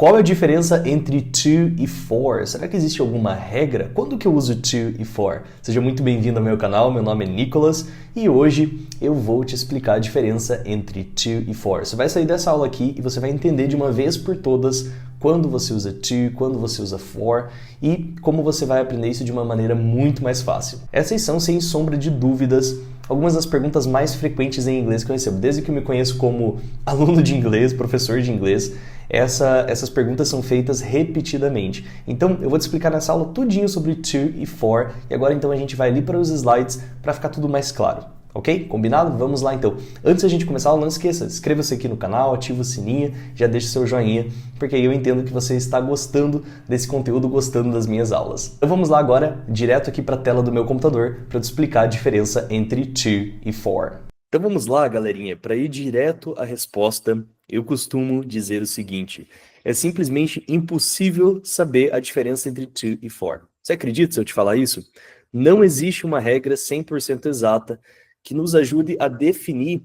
Qual é a diferença entre to e for? Será que existe alguma regra? Quando que eu uso to e for? Seja muito bem-vindo ao meu canal, meu nome é Nicolas e hoje eu vou te explicar a diferença entre to e for. Você vai sair dessa aula aqui e você vai entender de uma vez por todas quando você usa to, quando você usa for e como você vai aprender isso de uma maneira muito mais fácil. Essas são, sem sombra de dúvidas, algumas das perguntas mais frequentes em inglês que eu recebo. Desde que eu me conheço como aluno de inglês, professor de inglês, essas perguntas são feitas repetidamente. Então, eu vou te explicar nessa aula tudinho sobre to e for, e agora então a gente vai ali para os slides para ficar tudo mais claro. Ok? Combinado? Vamos lá então. Antes da gente começar, não esqueça, inscreva-se aqui no canal, ativa o sininho, já deixa o seu joinha, porque aí eu entendo que você está gostando desse conteúdo, gostando das minhas aulas. Então vamos lá agora, direto aqui para a tela do meu computador, para eu te explicar a diferença entre to e for. Então vamos lá, galerinha, para ir direto à resposta, eu costumo dizer o seguinte: é simplesmente impossível saber a diferença entre to e for. Você acredita se eu te falar isso? Não existe uma regra 100% exata que nos ajude a definir,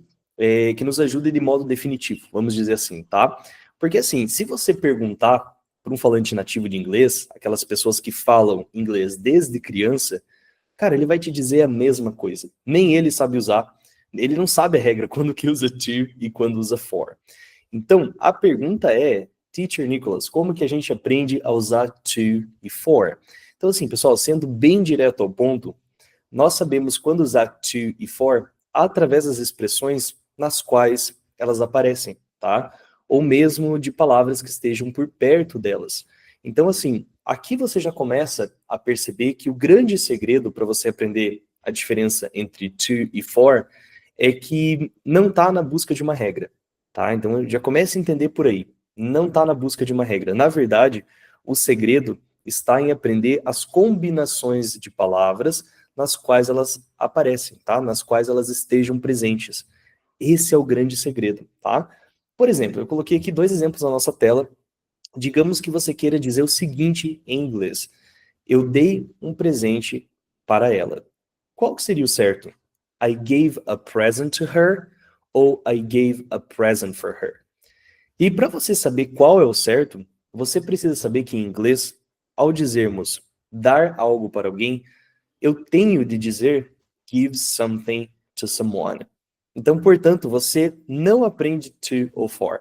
que nos ajude de modo definitivo, vamos dizer assim, tá? Porque assim, se você perguntar para um falante nativo de inglês, aquelas pessoas que falam inglês desde criança, cara, ele vai te dizer a mesma coisa. Nem ele sabe usar, ele não sabe a regra quando que usa to e quando usa for. Então, a pergunta é, Teacher Nicholas, como que a gente aprende a usar to e for? Então assim, pessoal, sendo bem direto ao ponto, nós sabemos quando usar to e for através das expressões nas quais elas aparecem, tá? Ou mesmo de palavras que estejam por perto delas. Então, assim, aqui você já começa a perceber que o grande segredo para você aprender a diferença entre to e for é que não está na busca de uma regra, tá? Então, já começa a entender por aí. Não está na busca de uma regra. Na verdade, o segredo está em aprender as combinações de palavras nas quais elas aparecem, tá? Nas quais elas estejam presentes. Esse é o grande segredo, tá? Por exemplo, eu coloquei aqui 2 exemplos na nossa tela. Digamos que você queira dizer o seguinte em inglês: eu dei um presente para ela. Qual que seria o certo? I gave a present to her ou I gave a present for her? E para você saber qual é o certo, você precisa saber que em inglês, ao dizermos dar algo para alguém, eu tenho de dizer give something to someone. Então, portanto, você não aprende to ou for.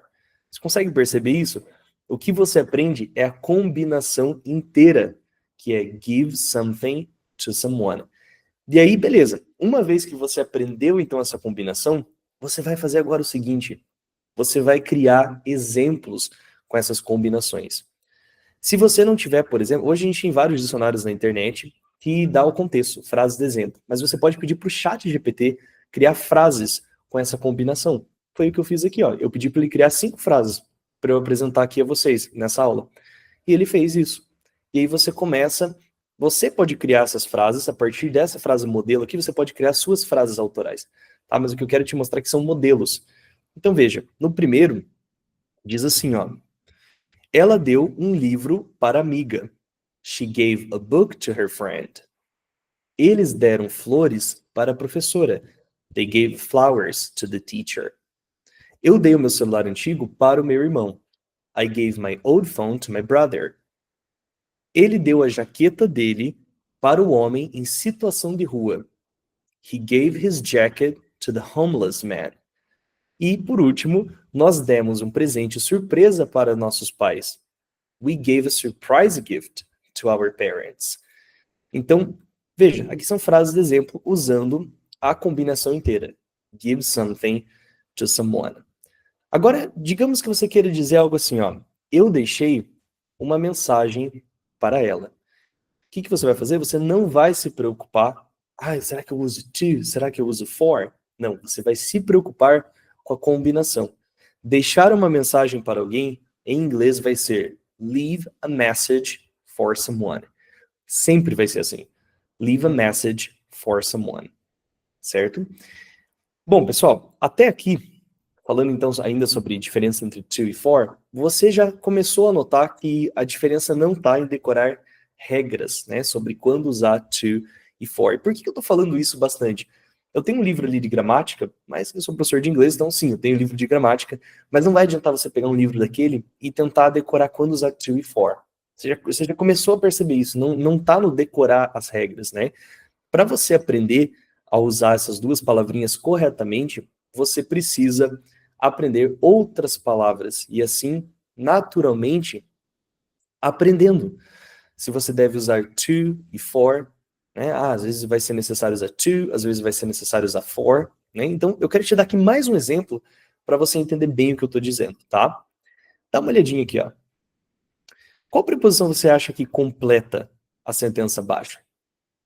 Você consegue perceber isso? O que você aprende é a combinação inteira, que é give something to someone. E aí, beleza. Uma vez que você aprendeu, então, essa combinação, você vai fazer agora o seguinte: você vai criar exemplos com essas combinações. Se você não tiver, por exemplo, hoje a gente tem vários dicionários na internet que dá o contexto, frases de exemplo, mas você pode pedir para o chat GPT criar frases com essa combinação. Foi o que eu fiz aqui, ó. Eu pedi para ele criar 5 frases para eu apresentar aqui a vocês nessa aula. E ele fez isso. E aí você pode criar essas frases, a partir dessa frase modelo aqui, você pode criar suas frases autorais. Tá? Mas o que eu quero te mostrar é que são modelos. Então veja, no primeiro, diz assim, ó. Ela deu um livro para a amiga. She gave a book to her friend. Eles deram flores para a professora. They gave flowers to the teacher. Eu dei o meu celular antigo para o meu irmão. I gave my old phone to my brother. Ele deu a jaqueta dele para o homem em situação de rua. He gave his jacket to the homeless man. E, por último, nós demos um presente surpresa para nossos pais. We gave a surprise gift to our parents. Então, veja, aqui são frases de exemplo usando a combinação inteira. Give something to someone. Agora, digamos que você queira dizer algo assim, ó. Eu deixei uma mensagem para ela. O que você vai fazer? Você não vai se preocupar. Será que eu uso to? Será que eu uso for? Não, você vai se preocupar com a combinação. Deixar uma mensagem para alguém, em inglês, vai ser leave a message for someone. Sempre vai ser assim. Leave a message for someone. Certo? Bom, pessoal, até aqui, falando então ainda sobre diferença entre to e for, você já começou a notar que a diferença não está em decorar regras, né, sobre quando usar to e for. E por que eu estou falando isso bastante? Eu tenho um livro ali de gramática, mas eu sou professor de inglês, então sim, eu tenho livro de gramática, mas não vai adiantar você pegar um livro daquele e tentar decorar quando usar to e for. Você já começou a perceber isso, não tá no decorar as regras, né? Para você aprender a usar essas duas palavrinhas corretamente, você precisa aprender outras palavras e assim, naturalmente, aprendendo. Se você deve usar to e for, né? Às vezes vai ser necessário usar to, às vezes vai ser necessário usar for, né? Então, eu quero te dar aqui mais um exemplo para você entender bem o que eu estou dizendo, tá? Dá uma olhadinha aqui, ó. Qual preposição você acha que completa a sentença abaixo?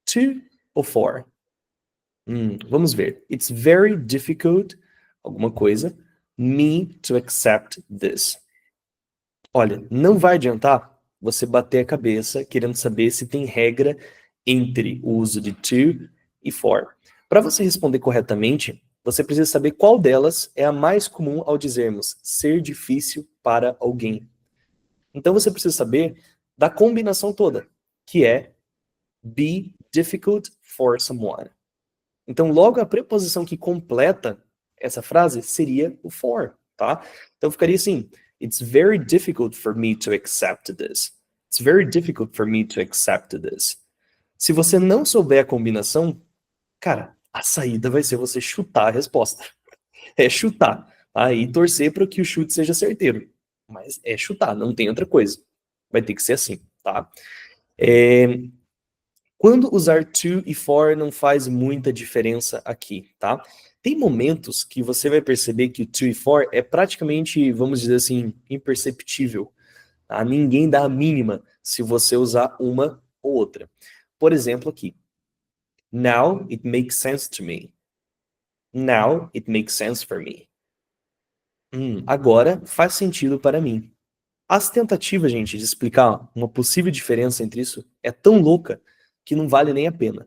To ou for? Vamos ver. It's very difficult, alguma coisa, me to accept this. Olha, não vai adiantar você bater a cabeça querendo saber se tem regra entre o uso de to e for. Para você responder corretamente, você precisa saber qual delas é a mais comum ao dizermos ser difícil para alguém. Então você precisa saber da combinação toda, que é be difficult for someone. Então, logo a preposição que completa essa frase seria o for, tá? Então ficaria assim: It's very difficult for me to accept this. It's very difficult for me to accept this. Se você não souber a combinação, cara, a saída vai ser você chutar a resposta. É chutar. Aí torcer para que o chute seja certeiro. Mas é chutar, não tem outra coisa. Vai ter que ser assim, tá? Quando usar to e for não faz muita diferença aqui, tá? Tem momentos que você vai perceber que o to e for é praticamente, vamos dizer assim, imperceptível. Tá? Ninguém dá a mínima se você usar uma ou outra. Por exemplo, aqui. Now it makes sense to me. Now it makes sense for me. Agora faz sentido para mim. As tentativas, gente, de explicar uma possível diferença entre isso é tão louca que não vale nem a pena.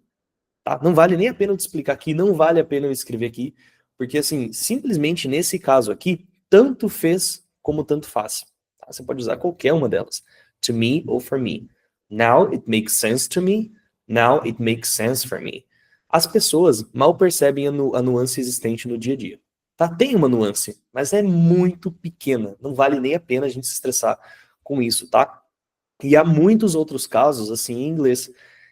Tá? Não vale nem a pena eu te explicar aqui, não vale a pena eu escrever aqui, porque assim, simplesmente nesse caso aqui, tanto fez como tanto faz. Tá? Você pode usar qualquer uma delas. To me ou for me. Now it makes sense to me. Now it makes sense for me. As pessoas mal percebem a nuance existente no dia a dia. Tá? Tem uma nuance, mas é muito pequena. Não vale nem a pena a gente se estressar com isso, tá? E há muitos outros casos assim em inglês.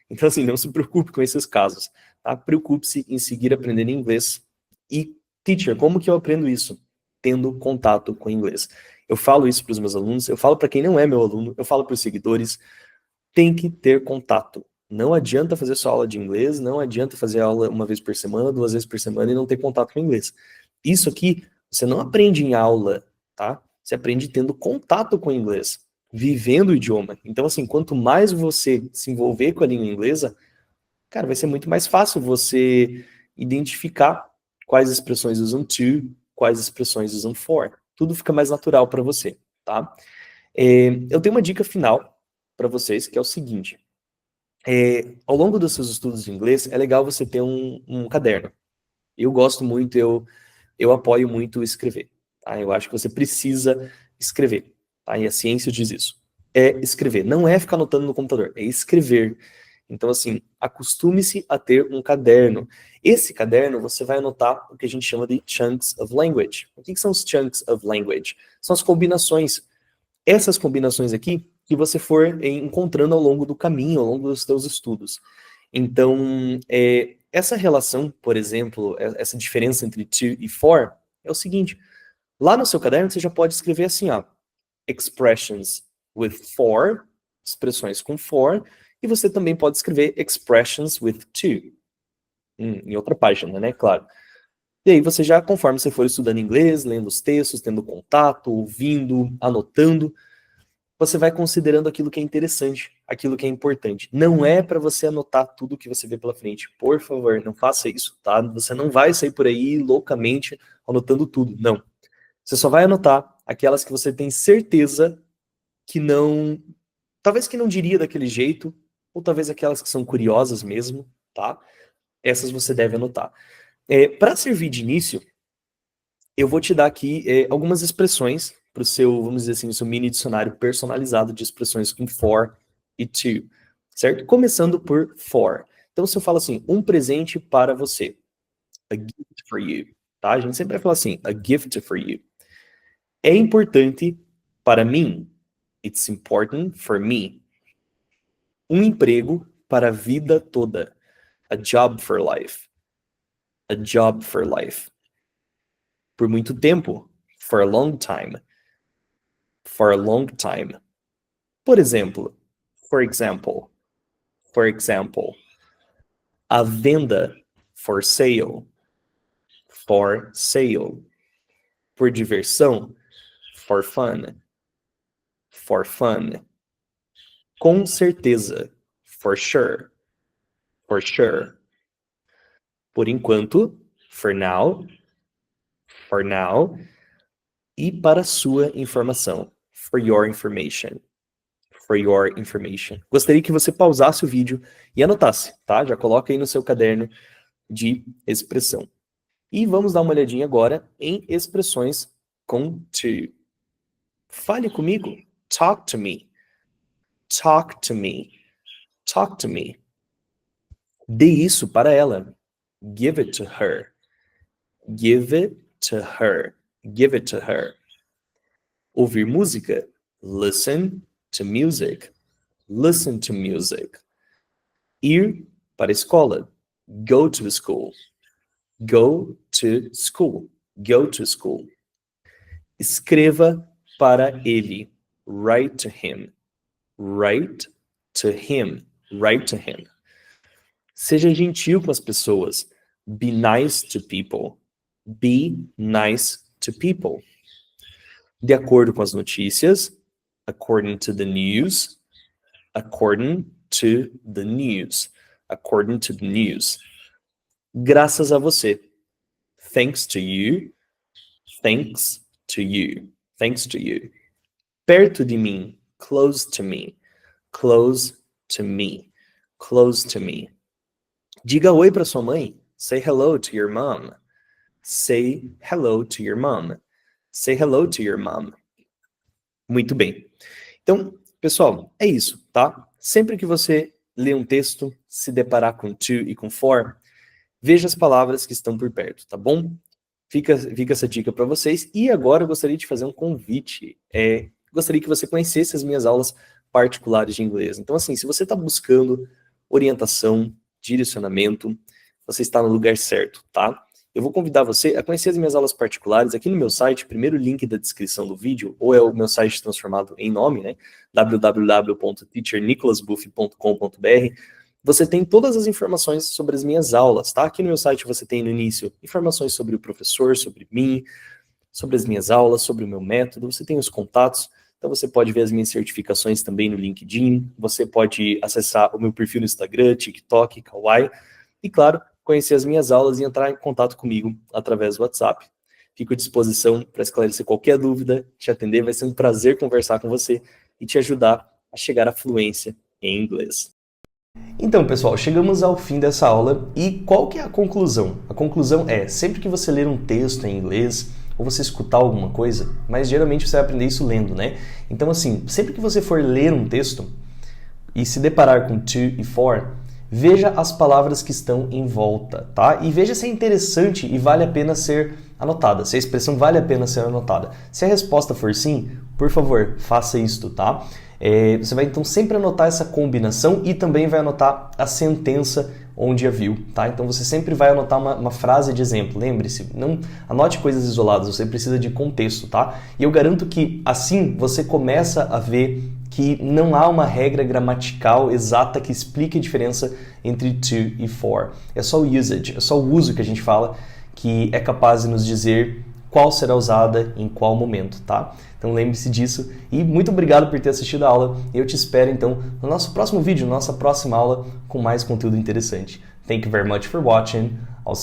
Então, assim, não se preocupe com esses casos, tá? Preocupe-se em seguir aprendendo inglês. E, teacher, como que eu aprendo isso? Tendo contato com inglês. Eu falo isso para os meus alunos, eu falo para quem não é meu aluno, eu falo para os seguidores, tem que ter contato. Não adianta fazer só aula de inglês, não adianta fazer aula uma vez por semana, 2 vezes por semana e não ter contato com inglês. Isso aqui, você não aprende em aula, tá? Você aprende tendo contato com o inglês, vivendo o idioma. Então, assim, quanto mais você se envolver com a língua inglesa, cara, vai ser muito mais fácil você identificar quais expressões usam to, quais expressões usam for. Tudo fica mais natural para você, tá? Eu tenho uma dica final para vocês, que é o seguinte. Ao longo dos seus estudos de inglês, é legal você ter um caderno. Eu gosto muito, eu apoio muito escrever. Tá? Eu acho que você precisa escrever. Tá? E a ciência diz isso. É escrever. Não é ficar anotando no computador, é escrever. Então, assim, acostume-se a ter um caderno. Esse caderno, você vai anotar o que a gente chama de chunks of language. O que são os chunks of language? São as combinações. Essas combinações aqui que você for encontrando ao longo do caminho, ao longo dos seus estudos. Então, essa relação, por exemplo, essa diferença entre to e for, é o seguinte. Lá no seu caderno, você já pode escrever assim, ó, expressions with for, expressões com for, e você também pode escrever expressions with to, em outra página, né, claro. E aí você já, conforme você for estudando inglês, lendo os textos, tendo contato, ouvindo, anotando, você vai considerando aquilo que é interessante, aquilo que é importante. Não é para você anotar tudo que você vê pela frente. Por favor, não faça isso, tá? Você não vai sair por aí loucamente anotando tudo, não. Você só vai anotar aquelas que você tem certeza que não... Talvez que não diria daquele jeito, ou talvez aquelas que são curiosas mesmo, tá? Essas você deve anotar. Para servir de início, eu vou te dar aqui algumas expressões para o seu, vamos dizer assim, o seu mini dicionário personalizado de expressões com for e to, certo? Começando por for. Então, se eu falo assim, um presente para você. a gift for you, tá? A gente sempre vai falar assim, a gift for you. É importante para mim. It's important for me. Um emprego para a vida toda. A job for life. A job for life. Por muito tempo. For a long time. For a long time. Por exemplo. For example. For example. A venda. For sale. For sale. Por diversão. For fun. For fun. Com certeza. For sure. For sure. Por enquanto. For now. For now. E para sua informação. For your information. For your information. Gostaria que você pausasse o vídeo e anotasse, tá? Já coloca aí no seu caderno de expressão. E vamos dar uma olhadinha agora em expressões com to. Fale comigo. Talk to me. Talk to me. Talk to me. Dê isso para ela. Give it to her. Give it to her. Give it to her. Ouvir música. Listen to music. Listen to music. Ir para a escola. Go to school. Go to school. Go to school. Escreva para ele. Write to him. Write to him. Write to him. Seja gentil com as pessoas. Be nice to people. Be nice to people. De acordo com as notícias. According to the news. According to the news. According to the news. Graças a você. Thanks to you. Thanks to you. Thanks to you. Perto de mim. Close to me. Close to me. Close to me. Diga oi para sua mãe. Say hello to your mom. Say hello to your mom. Say hello to your mom. Muito bem. Então, pessoal, é isso, tá? Sempre que você lê um texto, se deparar com to e com for, veja as palavras que estão por perto, tá bom? Fica essa dica para vocês. E agora eu gostaria de fazer um convite. Gostaria que você conhecesse as minhas aulas particulares de inglês. Então, assim, se você está buscando orientação, direcionamento, você está no lugar certo, tá? Eu vou convidar você a conhecer as minhas aulas particulares aqui no meu site, primeiro link da descrição do vídeo, ou é o meu site transformado em nome, né? www.teachernicholasbuff.com.br. Você tem todas as informações sobre as minhas aulas, tá? Aqui no meu site você tem no início informações sobre o professor, sobre mim, sobre as minhas aulas, sobre o meu método, você tem os contatos, então você pode ver as minhas certificações também no LinkedIn, você pode acessar o meu perfil no Instagram, TikTok, Kawaii, e claro, conhecer as minhas aulas e entrar em contato comigo através do WhatsApp. Fico à disposição para esclarecer qualquer dúvida, te atender, vai ser um prazer conversar com você e te ajudar a chegar à fluência em inglês. Então, pessoal, chegamos ao fim dessa aula e qual que é a conclusão? A conclusão é, sempre que você ler um texto em inglês ou você escutar alguma coisa, mas geralmente você vai aprender isso lendo, né? Então, assim, sempre que você for ler um texto e se deparar com to e for, veja as palavras que estão em volta, tá? E veja se é interessante e vale a pena ser anotada, se a expressão vale a pena ser anotada. Se a resposta for sim, por favor, faça isto, tá? Você vai então sempre anotar essa combinação e também vai anotar a sentença onde a viu, tá? Então você sempre vai anotar uma frase de exemplo. Lembre-se, não anote coisas isoladas, você precisa de contexto, tá? E eu garanto que assim você começa a ver que não há uma regra gramatical exata que explique a diferença entre to e for. É só o usage, é só o uso que a gente fala que é capaz de nos dizer qual será usada em qual momento, tá? Então lembre-se disso e muito obrigado por ter assistido a aula. Eu te espero então no nosso próximo vídeo, nossa próxima aula com mais conteúdo interessante. Thank you very much for watching. I'll see